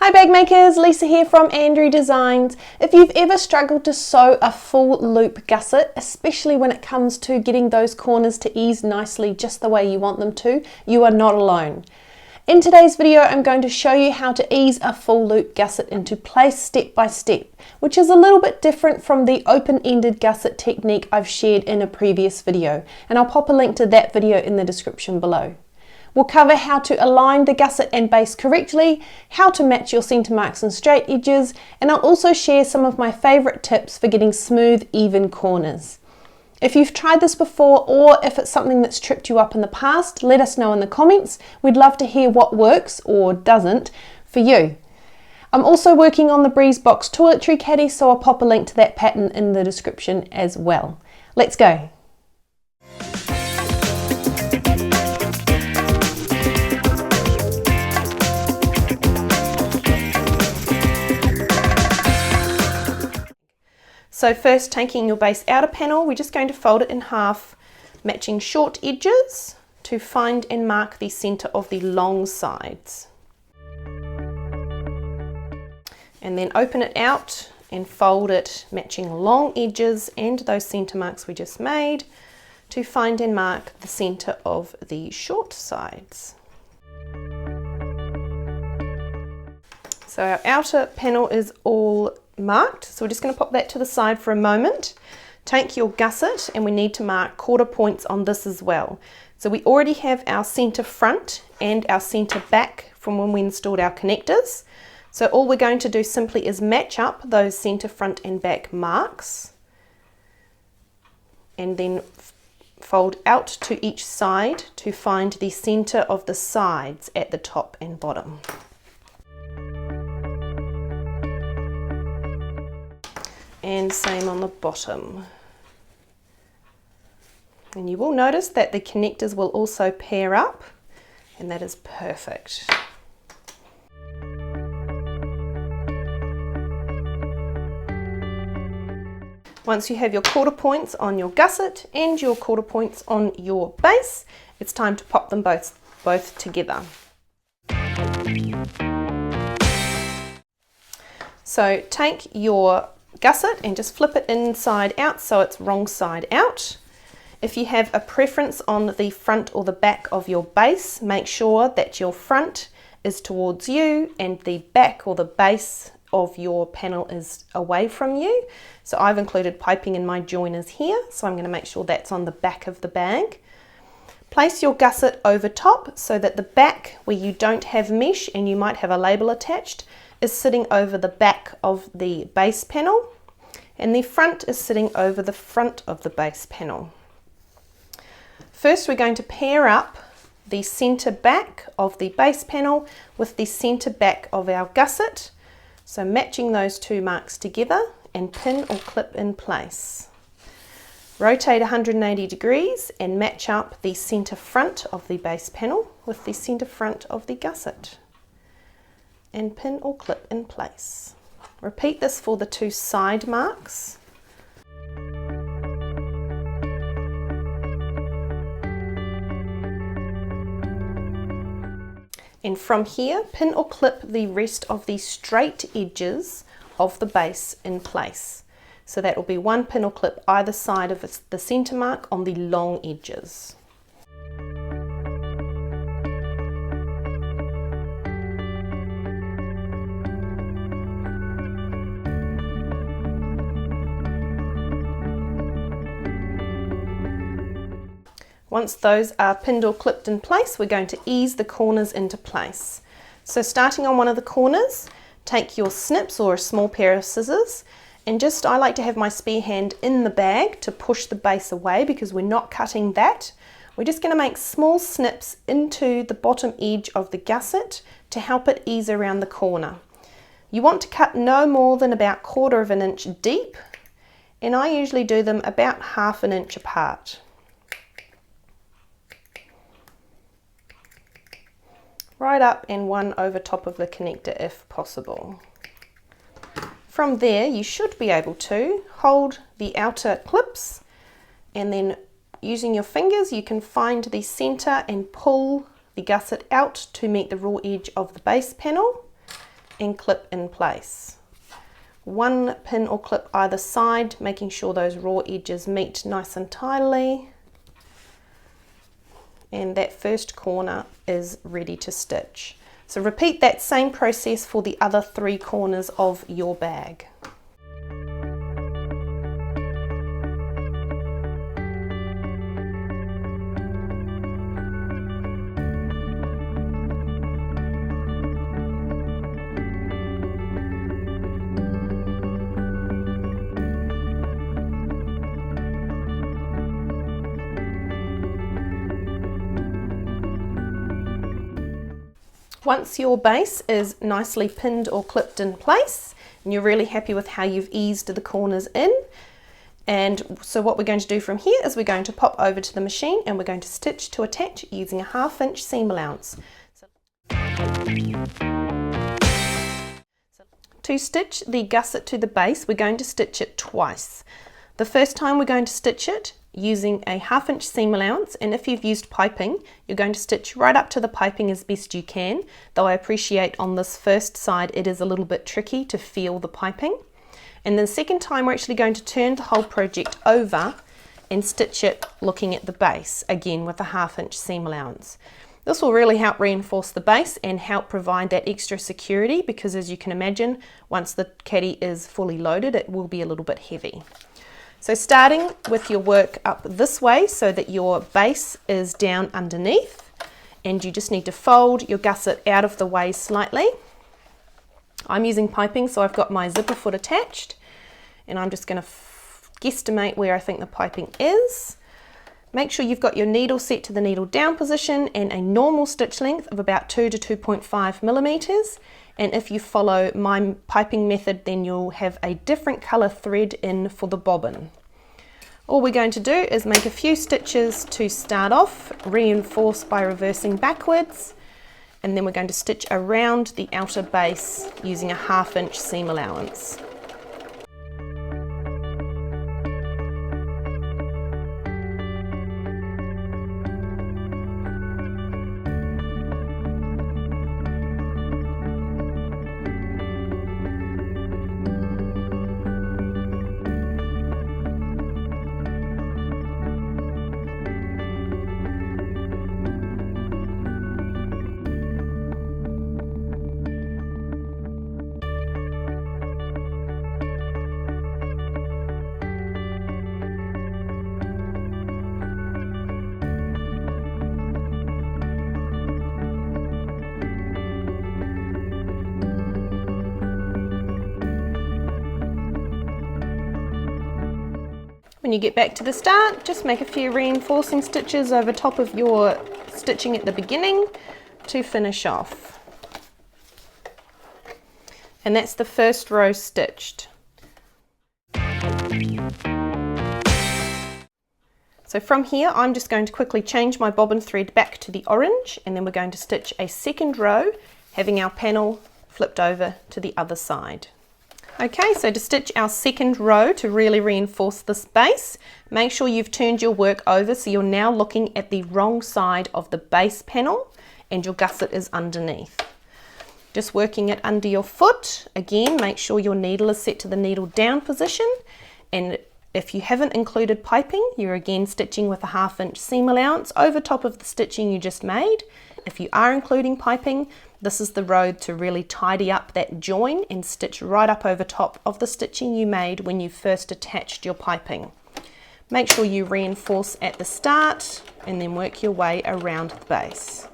Hi bag makers, Lisa here from Andrie Designs. If you've ever struggled to sew a full loop gusset, especially when it comes to getting those corners to ease nicely just the way you want them to, you are not alone. In today's video, I'm going to show you how to ease a full loop gusset into place step by step, which is a little bit different from the open-ended gusset technique I've shared in a previous video, and I'll pop a link to that video in the description below. We'll cover how to align the gusset and base correctly, how to match your centre marks and straight edges, and I'll also share some of my favourite tips for getting smooth, even corners. If you've tried this before, or if it's something that's tripped you up in the past, let us know in the comments. We'd love to hear what works or doesn't for you. I'm also working on the Breeze Box toiletry caddy, so I'll pop a link to that pattern in the description as well. Let's go. So first, taking your base outer panel, we're just going to fold it in half, matching short edges to find and mark the centre of the long sides. And then open it out and fold it, matching long edges and those centre marks we just made to find and mark the centre of the short sides. So our outer panel is all marked, so we're just going to pop that to the side for a moment. Take your gusset, and we need to mark quarter points on this as well. So we already have our centre front and our centre back from when we installed our connectors. So all we're going to do simply is match up those centre front and back marks and then fold out to each side to find the centre of the sides at the top and bottom. And same on the bottom. And you will notice that the connectors will also pair up, and that is perfect. Once you have your quarter points on your gusset and your quarter points on your base, it's time to pop them both together. So take your gusset and just flip it inside out so it's wrong side out. If you have a preference on the front or the back of your base, make sure that your front is towards you and the back or the base of your panel is away from you. So I've included piping in my joiners here, so I'm going to make sure that's on the back of the bag. Place your gusset over top so that the back, where you don't have mesh and you might have a label attached, is sitting over the back of the base panel, and the front is sitting over the front of the base panel. First, we're going to pair up the centre back of the base panel with the centre back of our gusset, so matching those two marks together and pin or clip in place. Rotate 180 degrees and match up the centre front of the base panel with the centre front of the gusset, and pin or clip in place. Repeat this for the two side marks. And from here, pin or clip the rest of the straight edges of the base in place. So that will be one pin or clip either side of the centre mark on the long edges. Once those are pinned or clipped in place, we're going to ease the corners into place. So starting on one of the corners, take your snips or a small pair of scissors, and I like to have my spare hand in the bag to push the base away because we're not cutting that. We're just going to make small snips into the bottom edge of the gusset to help it ease around the corner. You want to cut no more than about 1/4 of an inch deep, and I usually do them about 1/2 an inch apart. Right up and one over top of the connector if possible. From there, you should be able to hold the outer clips, and then using your fingers you can find the center and pull the gusset out to meet the raw edge of the base panel, and clip in place. One pin or clip either side, making sure those raw edges meet nice and tidily. And that first corner is ready to stitch. So repeat that same process for the other 3 corners of your bag. Once your base is nicely pinned or clipped in place and you're really happy with how you've eased the corners in, and so what we're going to do from here is we're going to pop over to the machine and we're going to stitch to attach using a 1/2 inch seam allowance. To stitch the gusset to the base, we're going to stitch it twice. The first time we're going to stitch it using a 1/2 inch seam allowance, and if you've used piping, you're going to stitch right up to the piping as best you can, though I appreciate on this first side it is a little bit tricky to feel the piping. And then the second time we're actually going to turn the whole project over and stitch it looking at the base, again with a 1/2 inch seam allowance. This will really help reinforce the base and help provide that extra security, because as you can imagine, once the caddy is fully loaded, it will be a little bit heavy. So starting with your work up this way so that your base is down underneath, and you just need to fold your gusset out of the way slightly. I'm using piping, so I've got my zipper foot attached, and I'm just going to guesstimate where I think the piping is. Make sure you've got your needle set to the needle down position and a normal stitch length of about 2 to 2.5 millimeters. And if you follow my piping method, then you'll have a different color thread in for the bobbin. All we're going to do is make a few stitches to start off, reinforce by reversing backwards, and then we're going to stitch around the outer base using a 1/2 inch seam allowance. When you get back to the start, just make a few reinforcing stitches over top of your stitching at the beginning to finish off. And that's the first row stitched. So from here, I'm just going to quickly change my bobbin thread back to the orange, and then we're going to stitch a second row, having our panel flipped over to the other side. Okay, so to stitch our second row to really reinforce this base, make sure you've turned your work over so you're now looking at the wrong side of the base panel and your gusset is underneath. Just working it under your foot. Again, make sure your needle is set to the needle down position, and if you haven't included piping, you're again stitching with a 1/2 inch seam allowance over top of the stitching you just made. If you are including piping, this is the row to really tidy up that join and stitch right up over top of the stitching you made when you first attached your piping. Make sure you reinforce at the start and then work your way around the base.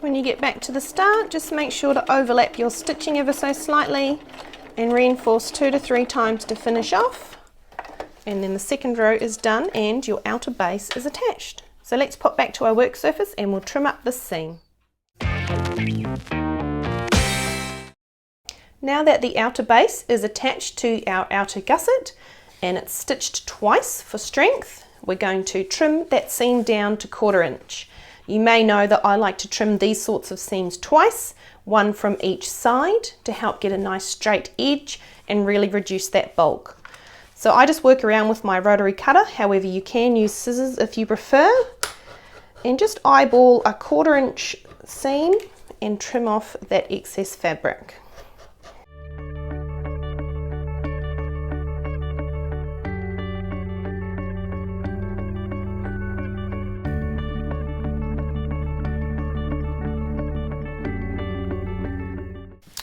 When you get back to the start, just make sure to overlap your stitching ever so slightly and reinforce 2 to 3 times to finish off. And then the second row is done and your outer base is attached. So let's pop back to our work surface and we'll trim up this seam. Now that the outer base is attached to our outer gusset and it's stitched twice for strength, we're going to trim that seam down to 1/4 inch. You may know that I like to trim these sorts of seams twice, one from each side to help get a nice straight edge and really reduce that bulk. So I just work around with my rotary cutter, however you can use scissors if you prefer, and just eyeball a 1/4 inch seam and trim off that excess fabric.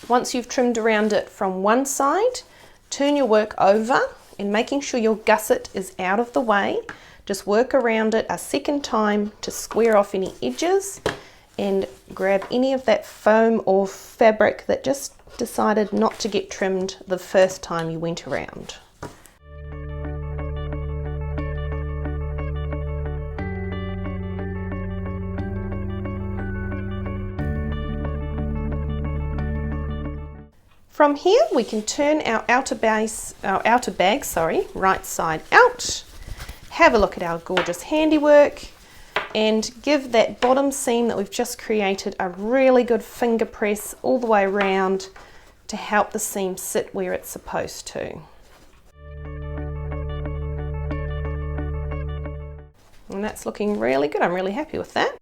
Once you've trimmed around it from one side, turn your work over and making sure your gusset is out of the way, just work around it a second time to square off any edges and grab any of that foam or fabric that just decided not to get trimmed the first time you went around. From here we can turn our outer bag, right side out, have a look at our gorgeous handiwork and give that bottom seam that we've just created a really good finger press all the way around to help the seam sit where it's supposed to. And that's looking really good, I'm really happy with that.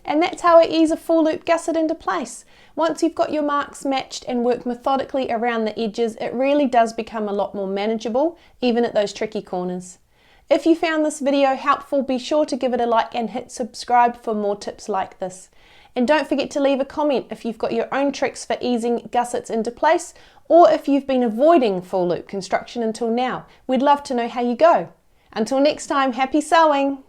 And that's how I ease a full loop gusset into place. Once you've got your marks matched and work methodically around the edges, it really does become a lot more manageable, even at those tricky corners. If you found this video helpful, be sure to give it a like and hit subscribe for more tips like this. And don't forget to leave a comment if you've got your own tricks for easing gussets into place, or if you've been avoiding full loop construction until now. We'd love to know how you go. Until next time, happy sewing!